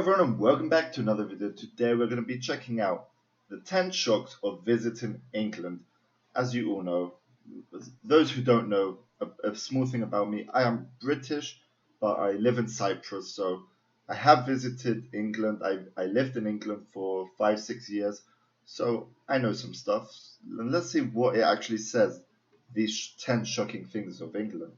everyone and welcome back to another video. Today we're going to be checking out the 10 shocks of visiting England. As you all know, those who don't know, a small thing about me, I am British, but I live in Cyprus, so I have visited England. I lived in England for 5-6 years, so I know some stuff. And let's see what it actually says, these 10 shocking things of England.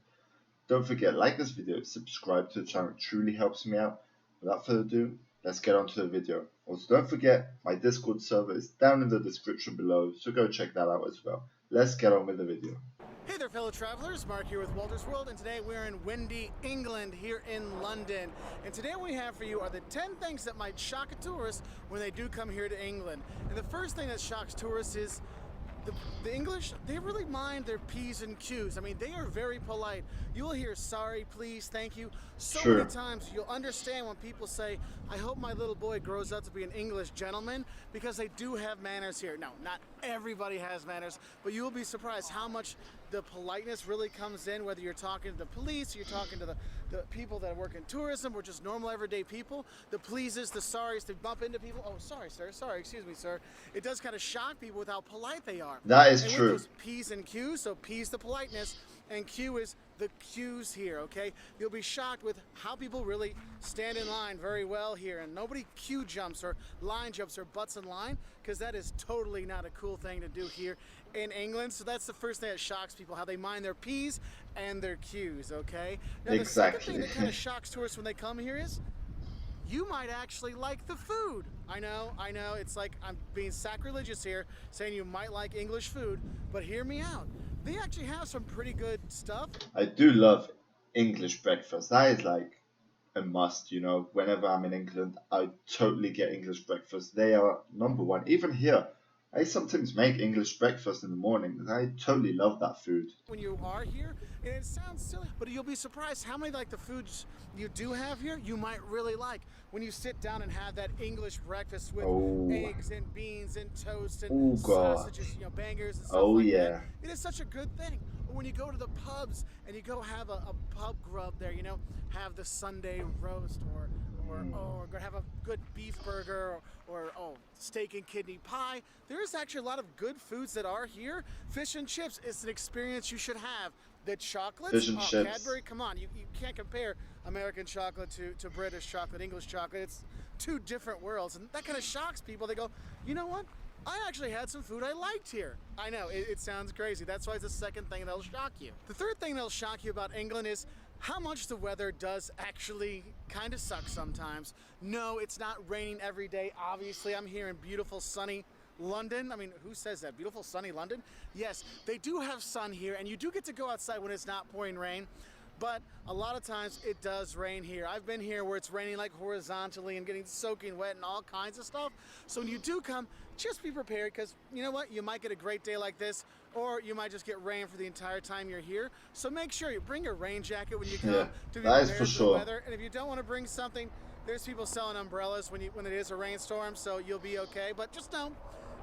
Don't forget, like this video, subscribe to the channel, it truly helps me out. Without further ado, let's get on to the video. Also, don't forget, my Discord server is down in the description below, so go check that out as well. Let's get on with the video. Hey there, fellow travelers. Mark here with Walter's World, and today we're in windy England here in London. And today what we have for you are the 10 things that might shock a tourist when they do come here to England. And the first thing that shocks tourists is the English, they really mind their P's and Q's. I mean, they are very polite. You'll hear sorry, please, thank you. So many times you'll understand when people say, I hope my little boy grows up to be an English gentleman, because they do have manners here. No, not everybody has manners, but you'll be surprised how much the politeness really comes in, whether you're talking to the police, or you're talking to the people that work in tourism, or just normal everyday people. The pleases, the sorries, to bump into people. Oh, sorry, sir. Sorry, excuse me, sir. It does kind of shock people with how polite they are. That is true. With those P's and Q's, so P's the politeness, and Q is the cues here, okay? You'll be shocked with how people really stand in line very well here, and nobody queue jumps or line jumps or butts in line, because that is totally not a cool thing to do here in England. So that's the first thing that shocks people, how they mind their P's and their Q's, okay? Now, the second thing that kind of shocks tourists when they come here is you might actually like the food. I know, it's like I'm being sacrilegious here, saying you might like English food, but hear me out. They actually have some pretty good stuff. I do love English breakfast. That is like a must, you know. Whenever I'm in England, I totally get English breakfast. They are number one. Even here, I sometimes make English breakfast in the morning. I totally love that food. When you are here, and it sounds silly, but you'll be surprised how many like the foods you do have here you might really like when you sit down and have that English breakfast with eggs and beans and toast and sausages, you know, bangers and stuff like that. It is such a good thing. Or when you go to the pubs and you go have a pub grub there, you know, have the Sunday roast or have a good beef burger or steak and kidney pie. There is actually a lot of good foods that are here. Fish and chips is an experience you should have. The chocolates, fish and chips. Cadbury, come on, you can't compare American chocolate to British chocolate, English chocolate. It's two different worlds, and that kind of shocks people. They go, you know what? I actually had some food I liked here. I know, it sounds crazy. That's why it's the second thing that'll shock you. The third thing that'll shock you about England is how much the weather does actually kind of suck sometimes. No, it's not raining every day. Obviously, I'm here in beautiful, sunny London. I mean, who says that? Beautiful, sunny London? Yes, they do have sun here, and you do get to go outside when it's not pouring rain. But a lot of times it does rain here. I've been here where it's raining like horizontally and getting soaking wet and all kinds of stuff. So when you do come, just be prepared, because you know what? You might get a great day like this, or you might just get rain for the entire time you're here. So make sure you bring your rain jacket when you come to be prepared for the weather. And if you don't want to bring something, there's people selling umbrellas when it is a rainstorm, so you'll be okay. But just know,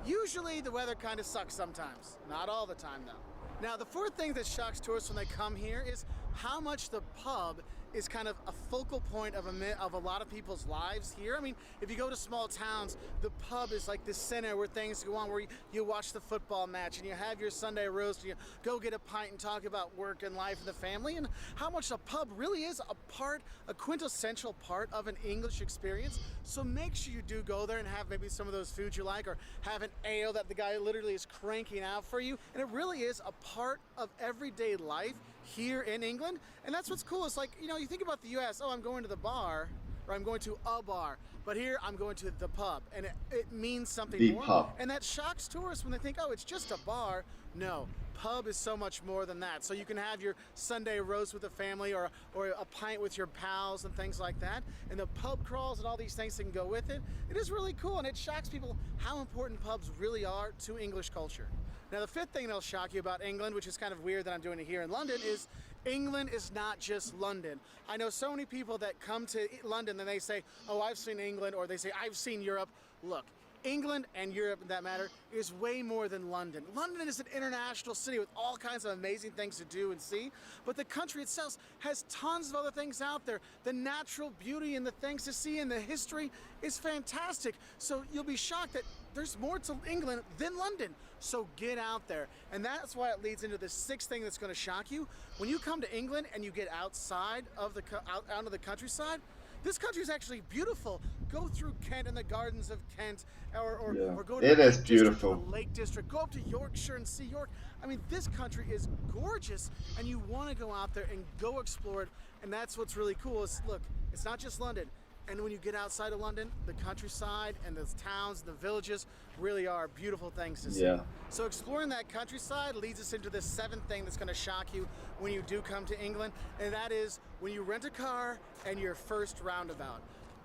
usually the weather kind of sucks sometimes. Not all the time, though. Now, the fourth thing that shocks tourists when they come here is how much the pub is kind of a focal point of a lot of people's lives here. I mean, if you go to small towns, the pub is like the center where things go on, where you watch the football match and you have your Sunday roast and you go get a pint and talk about work and life and the family, and how much the pub really is a quintessential part of an English experience. So make sure you do go there and have maybe some of those foods you like, or have an ale that the guy literally is cranking out for you. And it really is a part of everyday life here in England. And that's what's cool. It's like, you know, you think about the US, oh, I'm going to the bar, or I'm going to a bar, but here I'm going to the pub, and it means something more. Pub. And that shocks tourists when they think, oh, it's just a bar. No, pub is so much more than that. So you can have your Sunday roast with the family, or a pint with your pals and things like that, and the pub crawls and all these things that can go with it. It is really cool, and it shocks people how important pubs really are to English culture. Now, the fifth thing that'll shock you about England, which is kind of weird that I'm doing it here in London, is England is not just London. I know so many people that come to London and they say, oh, I've seen England, or they say, I've seen Europe. Look, England and Europe, in that matter, is way more than London. London is an international city with all kinds of amazing things to do and see, but the country itself has tons of other things out there. The natural beauty and the things to see and the history is fantastic. So you'll be shocked that there's more to England than London. So get out there. And that's why it leads into the sixth thing that's going to shock you. When you come to England and you get outside of the out of the countryside, this country is actually beautiful. Go through Kent and the gardens of Kent, or go to It the is Lake District, beautiful. or the Lake District. Go up to Yorkshire and see York. I mean, this country is gorgeous, and you want to go out there and go explore it. And that's what's really cool. Is look, it's not just London. And when you get outside of London, the countryside and the towns and the villages really are beautiful things to see. Yeah. So exploring that countryside leads us into the seventh thing that's going to shock you when you do come to England, and that is when you rent a car and your first roundabout.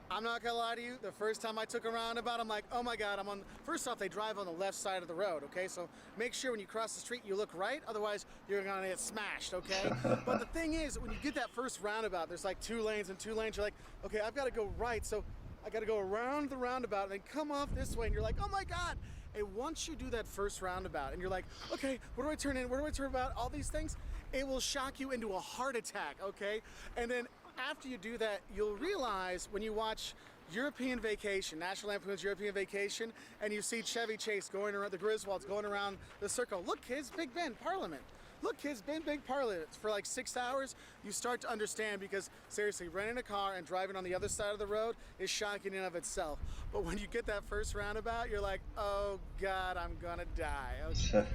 I'm not gonna lie to you, the first time I took a roundabout, I'm like, oh my God, first off, they drive on the left side of the road, okay? So make sure when you cross the street, you look right, otherwise you're gonna get smashed, okay? But the thing is, when you get that first roundabout, there's like 2 lanes and 2 lanes, you're like, okay, I've gotta go right, so I gotta go around the roundabout and then come off this way, and you're like, oh my God. And once you do that first roundabout, and you're like, okay, where do I turn in, where do I turn about, all these things, it will shock you into a heart attack, okay? And then after you do that, you'll realize when you watch European Vacation, National Lampoon's European Vacation, and you see Chevy Chase going around, the Griswolds going around the circle. Look, kids, Big Ben, Parliament. Look, kids, big Parliament. For like 6 hours, you start to understand, because seriously, renting a car and driving on the other side of the road is shocking in of itself. But when you get that first roundabout, you're like, oh God, I'm gonna die. Okay.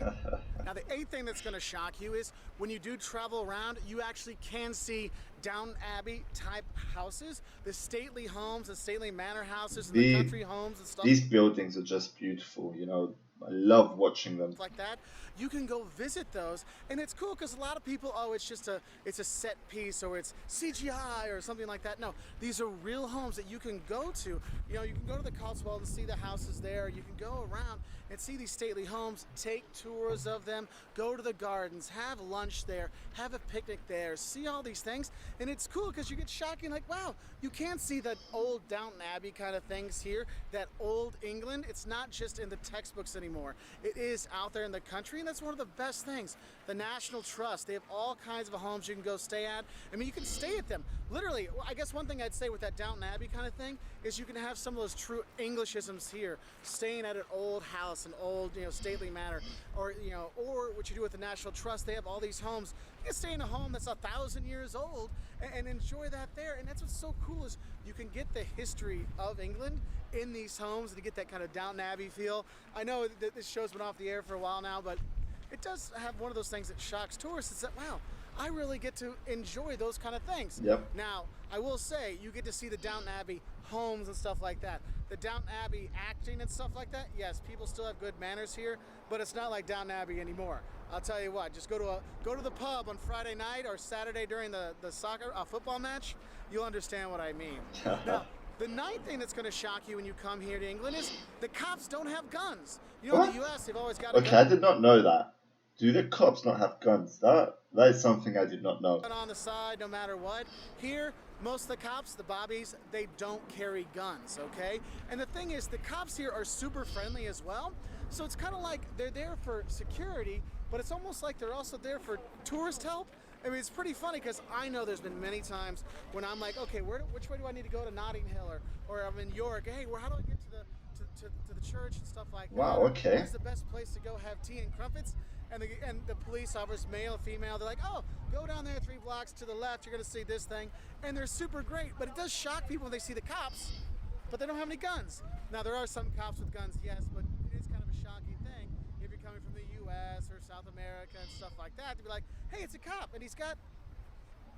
Now, the eighth thing that's gonna shock you is when you do travel around, you actually can see Downton Abbey type houses, the stately homes, the stately manor houses, and the country homes and stuff. These buildings are just beautiful, you know. I love watching them. Like that, you can go visit those, and it's cool because a lot of people, oh, it's a set piece, or it's CGI or something like that. No, these are real homes that you can go to. You know, you can go to the Cotswolds and see the houses there. You can go around and see these stately homes, take tours of them, go to the gardens, have lunch there, have a picnic there, see all these things. And it's cool because you get shocking, like, wow, you can see that old Downton Abbey kind of things here, that old England. It's not just in the textbooks anymore. It is out there in the country, and that's one of the best things. The National Trust, they have all kinds of homes you can go stay at. I mean, you can stay at them. Literally, I guess one thing I'd say with that Downton Abbey kind of thing is you can have some of those true Englishisms here, staying at an old house, an old, stately manor, or what you do with the National Trust, they have all these homes. You can stay in a home that's 1,000 years old and enjoy that there. And that's what's so cool, is you can get the history of England in these homes, and you get that kind of Downton Abbey feel. I know that this show's been off the air for a while now, but it does have one of those things that shocks tourists. Is that, wow, I really get to enjoy those kind of things. Yep. Now, I will say, you get to see the Downton Abbey homes and stuff like that. The Downton Abbey acting and stuff like that, yes, people still have good manners here, but it's not like Downton Abbey anymore. I'll tell you what, just go to the pub on Friday night or Saturday during the football match, you'll understand what I mean. Now, the ninth thing that's going to shock you when you come here to England is the cops don't have guns. You know, What? in the US, they've always got a Okay, gun I did not know that. Do the cops not have guns? That is something I did not know. on the side no matter what. Here, most of the cops, the bobbies, they don't carry guns, okay? And the thing is, the cops here are super friendly as well. So it's kind of like they're there for security, but it's almost like they're also there for tourist help. I mean, it's pretty funny because I know there's been many times when I'm like, okay, which way do I need to go to Notting Hill, or I'm in York. Hey, how do I get to the church and stuff like that? Wow, okay. Where's the best place to go have tea and crumpets? And the police officers, male and female, they're like, oh, go down there 3 blocks to the left, you're gonna see this thing. And they're super great, but it does shock people when they see the cops, but they don't have any guns. Now, there are some cops with guns, yes, but it is kind of a shocking thing if you're coming from the US or South America and stuff like that, to be like, hey, it's a cop, and he's got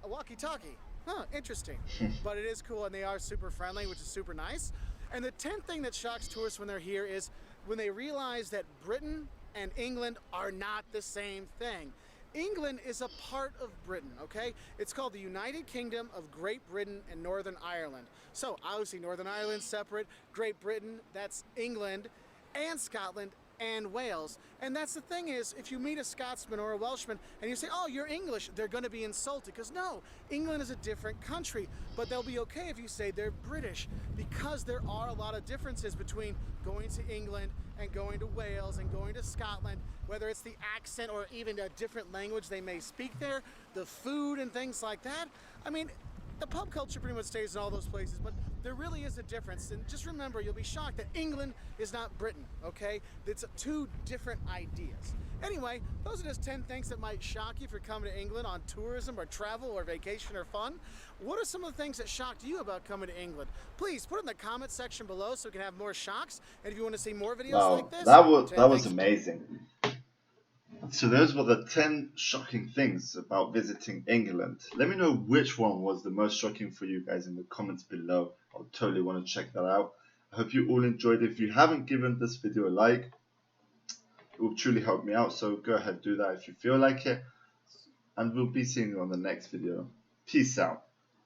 a walkie-talkie. Huh, interesting. But it is cool, and they are super friendly, which is super nice. And the 10th thing that shocks tourists when they're here is when they realize that Britain and England are not the same thing. England is a part of Britain, okay? It's called the United Kingdom of Great Britain and Northern Ireland. So obviously Northern Ireland's separate, Great Britain, that's England and Scotland and Wales. And that's the thing is, if you meet a Scotsman or a Welshman and you say, oh, you're English, they're going to be insulted. Because no, England is a different country. But they'll be okay if you say they're British, because there are a lot of differences between going to England and going to Wales and going to Scotland, whether it's the accent or even a different language they may speak there, the food and things like that. I mean, the pub culture pretty much stays in all those places, but there really is a difference. And just remember, you'll be shocked that England is not Britain, okay? It's two different ideas. Anyway, those are just 10 things that might shock you if you're coming to England on tourism or travel or vacation or fun. What are some of the things that shocked you about coming to England? Please put it in the comment section below so we can have more shocks. And if you want to see more videos Wow, like this, that 10 was things. amazing. So those were the 10 shocking things about visiting England. Let me know which one was the most shocking for you guys in the comments below. I'll totally want to check that out. I hope you all enjoyed it. If you haven't given this video a like, it will truly help me out. So go ahead, do that if you feel like it. And we'll be seeing you on the next video. Peace out.